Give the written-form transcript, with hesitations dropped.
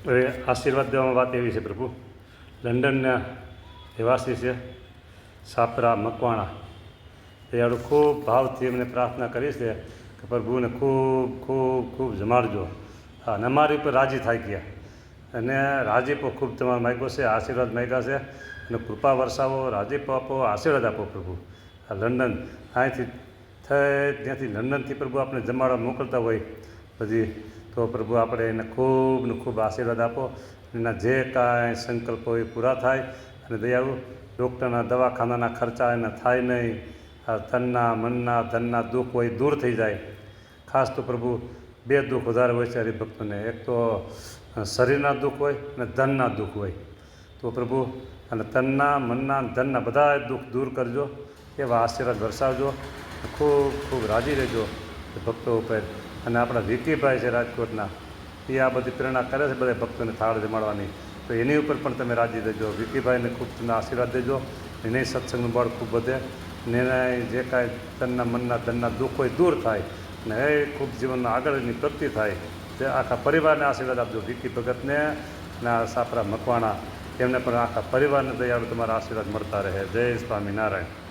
હવે આશીર્વાદ દેવામાં વાત એવી છે પ્રભુ, લંડનના રહેવાસી છે સાપરા મકવાણા, દયાળુ ખૂબ ભાવથી એમને પ્રાર્થના કરી છે કે પ્રભુને ખૂબ ખૂબ ખૂબ જમાડજો. હા, અને અમારી ઉપર રાજી થઈ ગયા અને રાજીપો ખૂબ તમારે માગ્યો છે, આશીર્વાદ માગ્યા છે અને કૃપા વરસાવો, રાજીપો આપો, આશીર્વાદ આપો પ્રભુ. આ લંડન અહીંથી થઈ ત્યાંથી લંડનથી પ્રભુ આપણે જમાડવા મોકલતા હોય બધી, તો પ્રભુ આપણે એને ખૂબ ને ખૂબ આશીર્વાદ આપો. એના જે કાંઈ સંકલ્પો એ પૂરા થાય અને દયાળુ ડૉક્ટરના દવાખાનાના ખર્ચા એને થાય નહીં. આ તનના મનના ધનના દુઃખ હોય દૂર થઈ જાય. ખાસ તો પ્રભુ બે દુઃખ વધારે હોય છે હરિભક્તોને, એક તો શરીરના દુઃખ હોય અને ધનના દુઃખ હોય. તો પ્રભુ અને તનના મનના ધનના બધા દુઃખ દૂર કરજો, એવા આશીર્વાદ વરસાવજો. ખૂબ ખૂબ રાજી રહેજો ભક્તો ઉપર. અને આપણા વિકીભાઈ છે રાજકોટના, એ આ બધી પ્રેરણા કરે છે બધા ભક્તોને થાળ જમાડવાની, તો એની ઉપર પણ તમે રાજી દેજો. વિકીભાઈને ખૂબ તમે આશીર્વાદ દેજો, એને સત્સંગનું બળ ખૂબ વધે ને એના જે કાંઈ તનના મનના ધનના દુઃખ હોય દૂર થાય ને એ ખૂબ જીવનમાં આગળની પ્રગતિ થાય. જે આખા પરિવારને આશીર્વાદ આપજો. વિકી ભગતને અને આ સાપરા મકવાણા એમને પણ આખા પરિવારને દયાળુ તમારા આશીર્વાદ મળતા રહે. જય સ્વામિનારાયણ.